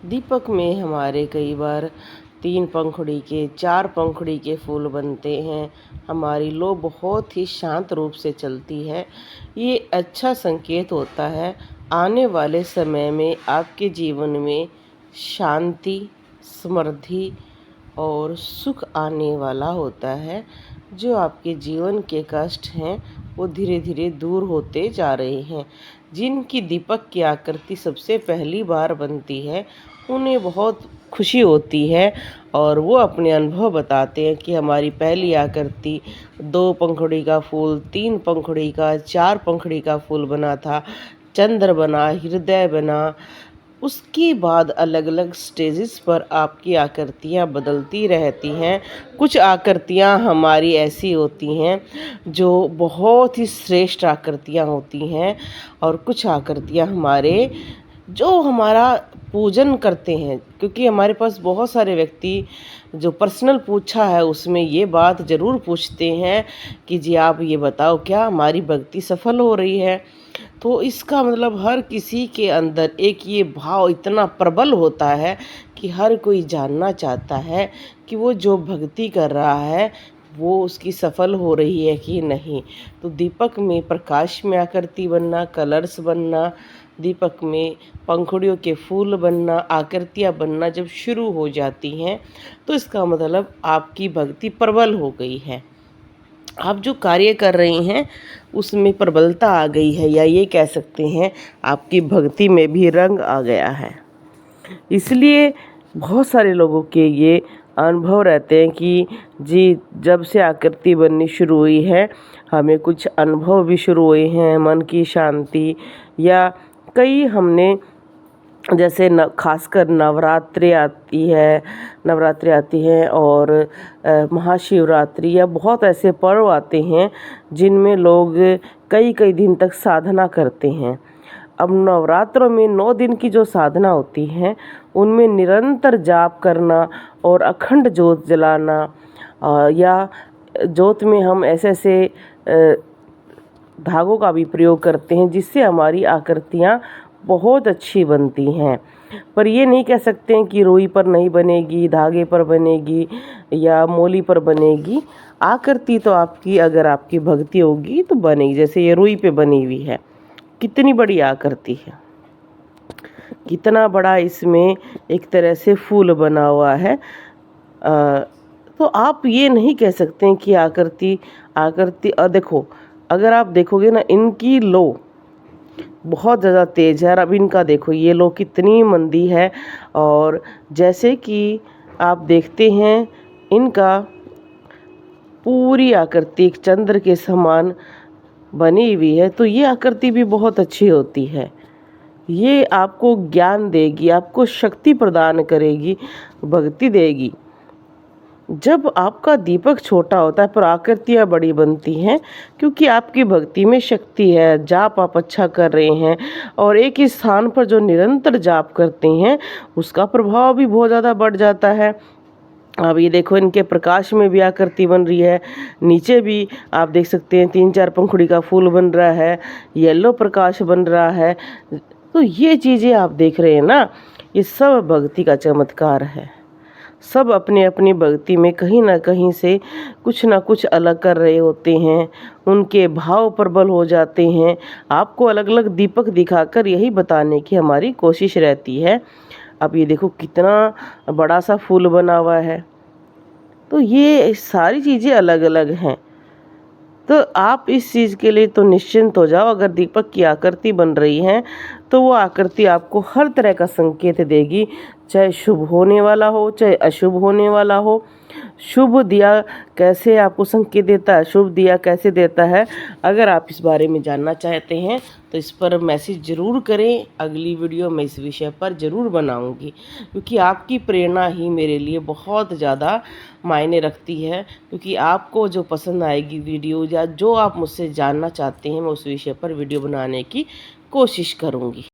दीपक में हमारे कई बार 3 पंखुड़ी के 4 पंखुड़ी के फूल बनते हैं। हमारी लो बहुत ही शांत रूप से चलती है। ये अच्छा संकेत होता है आने वाले समय में आपके जीवन में शांति, समृद्धि और सुख आने वाला होता है। जो आपके जीवन के कष्ट हैं वो धीरे धीरे दूर होते जा रहे हैं। जिनकी दीपक की आकृति सबसे पहली बार बनती है उन्हें बहुत खुशी होती है और वो अपने अनुभव बताते हैं कि हमारी पहली आकृति 2 पंखुड़ी का फूल, 3 पंखुड़ी का, 4 पंखुड़ी का फूल बना था, चंद्र बना, हृदय बना। उसके बाद अलग अलग स्टेजेस पर आपकी आकृतियाँ बदलती रहती हैं। कुछ आकृतियाँ हमारी ऐसी होती हैं जो बहुत ही श्रेष्ठ आकृतियाँ होती हैं और कुछ आकृतियाँ हमारे जो हमारा पूजन करते हैं, क्योंकि हमारे पास बहुत सारे व्यक्ति जो पर्सनल पूछा है उसमें ये बात ज़रूर पूछते हैं कि जी आप ये बताओ क्या हमारी भक्ति सफल हो रही है। तो इसका मतलब हर किसी के अंदर एक ये भाव इतना प्रबल होता है कि हर कोई जानना चाहता है कि वो जो भक्ति कर रहा है वो उसकी सफल हो रही है कि नहीं। तो दीपक में प्रकाश में आकृति बनना, कलर्स बनना, दीपक में पंखुड़ियों के फूल बनना, आकृतियाँ बनना जब शुरू हो जाती हैं तो इसका मतलब आपकी भक्ति प्रबल हो गई है। आप जो कार्य कर रही हैं उसमें प्रबलता आ गई है, या ये कह सकते हैं आपकी भक्ति में भी रंग आ गया है। इसलिए बहुत सारे लोगों के ये अनुभव रहते हैं कि जी जब से आकृति बननी शुरू हुई है हमें कुछ अनुभव भी शुरू हुए हैं, मन की शांति, या कई हमने जैसे खासकर नवरात्रि आती है और महाशिवरात्रि या बहुत ऐसे पर्व आते हैं जिनमें लोग कई कई दिन तक साधना करते हैं। अब नवरात्रों में 9 दिन की जो साधना होती है उनमें निरंतर जाप करना और अखंड ज्योत जलाना, या ज्योत में हम ऐसे ऐसे धागों का भी प्रयोग करते हैं जिससे हमारी आकृतियाँ बहुत अच्छी बनती हैं। पर ये नहीं कह सकते हैं कि रुई पर नहीं बनेगी, धागे पर बनेगी या मोली पर बनेगी। आकृति तो आपकी अगर आपकी भक्ति होगी तो बनेगी। जैसे ये रुई पे बनी हुई है, कितनी बड़ी आकृति है, कितना बड़ा इसमें एक तरह से फूल बना हुआ है। तो आप ये नहीं कह सकते हैं कि आकृति देखो, अगर आप देखोगे ना इनकी लो बहुत ज़्यादा तेज़ है और अब इनका देखो ये लो कितनी मंदी है। और जैसे कि आप देखते हैं इनका पूरी आकृति एक चंद्र के समान बनी हुई है, तो ये आकृति भी बहुत अच्छी होती है। ये आपको ज्ञान देगी, आपको शक्ति प्रदान करेगी, भक्ति देगी। जब आपका दीपक छोटा होता है पर आकृतियाँ बड़ी बनती हैं, क्योंकि आपकी भक्ति में शक्ति है, जाप आप अच्छा कर रहे हैं और एक ही स्थान पर जो निरंतर जाप करते हैं उसका प्रभाव भी बहुत ज़्यादा बढ़ जाता है। अब ये देखो इनके प्रकाश में भी आकृति बन रही है, नीचे भी आप देख सकते हैं 3-4 पंखुड़ी का फूल बन रहा है, येलो प्रकाश बन रहा है। तो ये चीज़ें आप देख रहे हैं ना, ये सब भक्ति का चमत्कार है। सब अपनी अपनी भक्ति में कहीं ना कहीं से कुछ ना कुछ अलग कर रहे होते हैं, उनके भाव प्रबल हो जाते हैं। आपको अलग अलग दीपक दिखाकर यही बताने की हमारी कोशिश रहती है। अब ये देखो कितना बड़ा सा फूल बना हुआ है। तो ये सारी चीज़ें अलग अलग हैं। तो आप इस चीज़ के लिए तो निश्चिंत हो जाओ, अगर दीपक की आकृति बन रही है तो वो आकृति आपको हर तरह का संकेत देगी, चाहे शुभ होने वाला हो चाहे अशुभ होने वाला हो। शुभ दिया कैसे आपको संकेत देता है, शुभ दिया कैसे देता है, अगर आप इस बारे में जानना चाहते हैं तो इस पर मैसेज ज़रूर करें। अगली वीडियो मैं इस विषय पर ज़रूर बनाऊंगी, क्योंकि आपकी प्रेरणा ही मेरे लिए बहुत ज़्यादा मायने रखती है। क्योंकि आपको जो पसंद आएगी वीडियो या जो आप मुझसे जानना चाहते हैं मैं उस विषय पर वीडियो बनाने की कोशिश करूँगी।